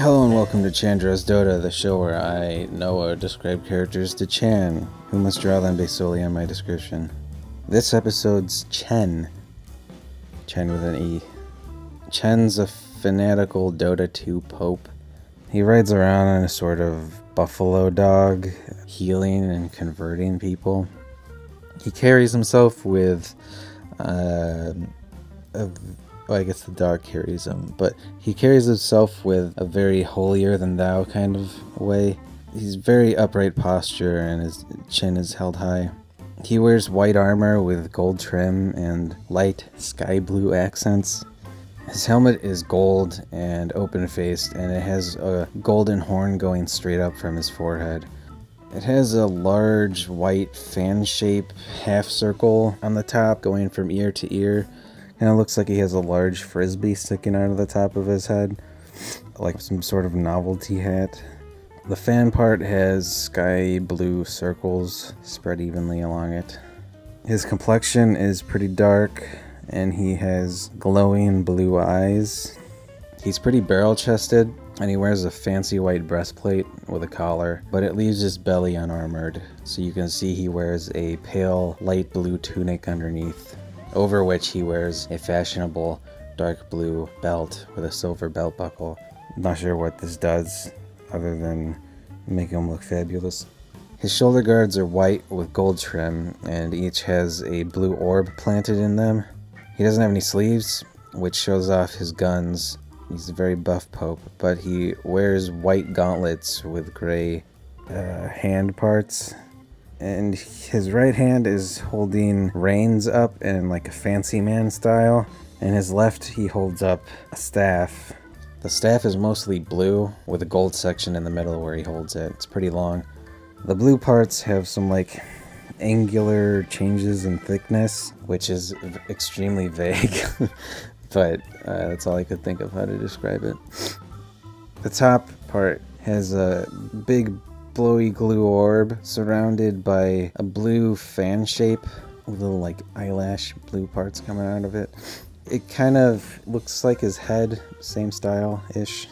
Hello and welcome to Chandra's DOTA, the show where I, Noah, describe characters to Chan, who must draw them based solely on my description. This episode's Chen. Chen with an E. Chen's a fanatical Dota 2 pope. He rides around on a sort of buffalo dog, healing and converting people. He carries himself with, I guess the dog carries him, but he carries himself with a very holier-than-thou kind of way. He's very upright posture and his chin is held high. He wears white armor with gold trim and light sky blue accents. His helmet is gold and open-faced, and it has a golden horn going straight up from his forehead. It has a large white fan-shaped half-circle on the top going from ear to ear. And it looks like he has a large frisbee sticking out of the top of his head, like some sort of novelty hat. The fan part has sky blue circles spread evenly along it. His complexion is pretty dark, and he has glowing blue eyes. He's pretty barrel-chested, and he wears a fancy white breastplate with a collar, but it leaves his belly unarmored, so you can see he wears a pale light blue tunic underneath, over which he wears a fashionable dark blue belt with a silver belt buckle. I'm not sure what this does other than make him look fabulous. His shoulder guards are white with gold trim, and each has a blue orb planted in them. He doesn't have any sleeves, which shows off his guns. He's a very buff pope, but he wears white gauntlets with gray hand parts. And his right hand is holding reins up in like a fancy man style, and his left he holds up a staff. The staff is mostly blue with a gold section in the middle where he holds it. It's pretty long. The blue parts have some like angular changes in thickness, which is extremely vague, but that's all I could think of how to describe it. The top part has a big blowy glue orb surrounded by a blue fan shape with little like eyelash blue parts coming out of it. It kind of looks like his head, same style-ish.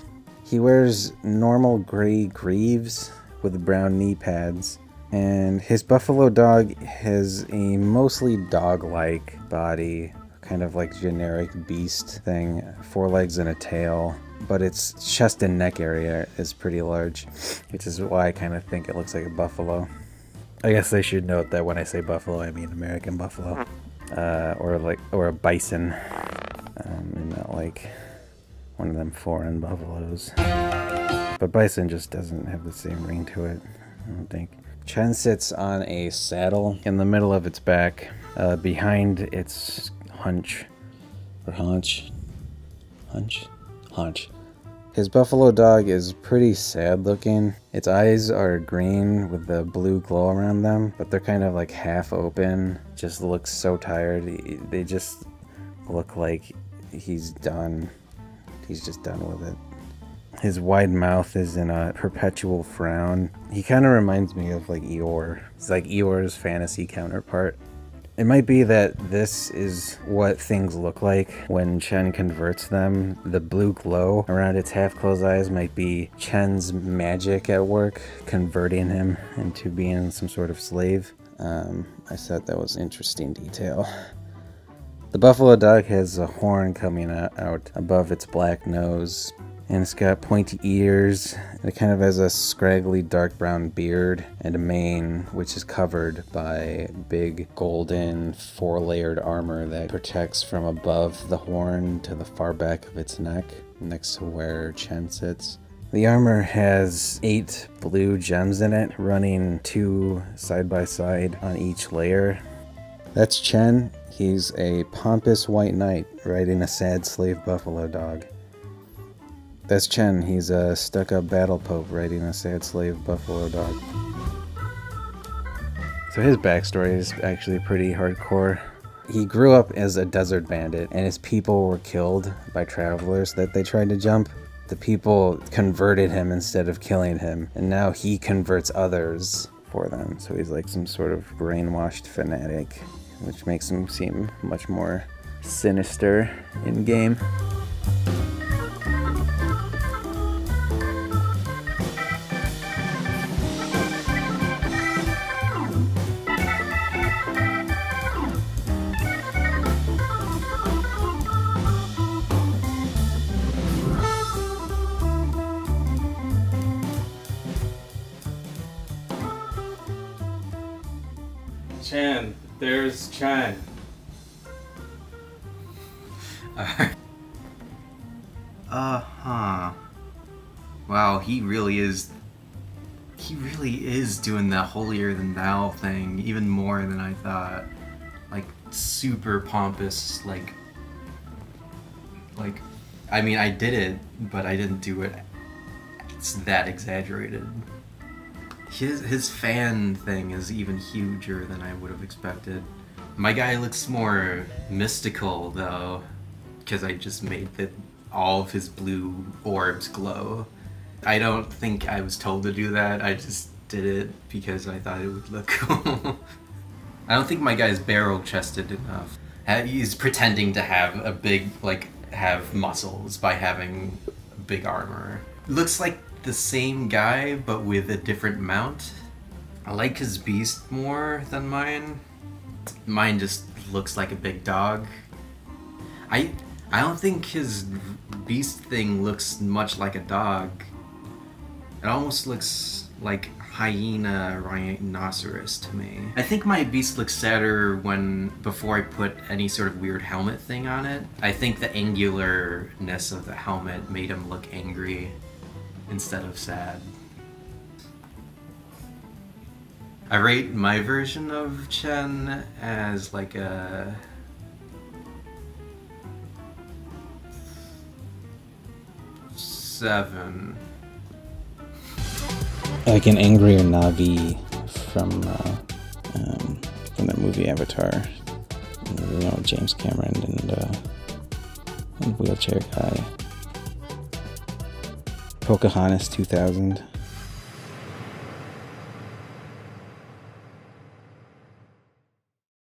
He wears normal gray greaves with brown knee pads, and his buffalo dog has a mostly dog-like body, kind of like generic beast thing, 4 legs and a tail. But its chest and neck area is pretty large, which is why I kind of think it looks like a buffalo. I guess I should note that when I say buffalo, I mean American buffalo, or a bison, and not like one of them foreign buffaloes. But bison just doesn't have the same ring to it, I don't think. Chen sits on a saddle in the middle of its back, behind its haunch. His buffalo dog is pretty sad looking. Its eyes are green with the blue glow around them, but they're kind of like half open. Just looks so tired. They just look like he's done. He's just done with it. His wide mouth is in a perpetual frown. He kind of reminds me of like Eeyore. It's like Eeyore's fantasy counterpart. It might be that this is what things look like when Chen converts them. The blue glow around its half-closed eyes might be Chen's magic at work, converting him into being some sort of slave. I thought that was interesting detail. The buffalo dog has a horn coming out above its black nose, and it's got pointy ears. It kind of has a scraggly dark brown beard and a mane, which is covered by big golden 4-layered armor that protects from above the horn to the far back of its neck, next to where Chen sits. The armor has 8 blue gems in it, running 2 side by side on each layer. That's Chen. He's a pompous white knight riding a sad slave buffalo dog. That's Chen. He's a stuck-up battle pope riding a sad slave buffalo dog. So his backstory is actually pretty hardcore. He grew up as a desert bandit, and his people were killed by travelers that they tried to jump. The people converted him instead of killing him, and now he converts others for them. So he's like some sort of brainwashed fanatic, which makes him seem much more sinister in game. Chen, there's Chen. Uh-huh. Wow, he really is doing the holier than thou thing even more than I thought. Like, super pompous, like, I mean, I did it, but I didn't do it. It's that exaggerated. His fan thing is even huger than I would have expected. My guy looks more mystical, though, because I just made all of his blue orbs glow. I don't think I was told to do that, I just did it because I thought it would look cool. I don't think my guy's barrel-chested enough. He's pretending to have a big, have muscles by having big armor. Looks like the same guy, but with a different mount. I like his beast more than mine. Mine just looks like a big dog. I don't think his beast thing looks much like a dog. It almost looks like hyena rhinoceros to me. I think my beast looks sadder before I put any sort of weird helmet thing on it. I think the angularness of the helmet made him look angry instead of sad. I rate my version of Chen as like a 7. Like an angrier Navi from that movie Avatar. You know, James Cameron and Wheelchair Guy. Pocahontas 2000.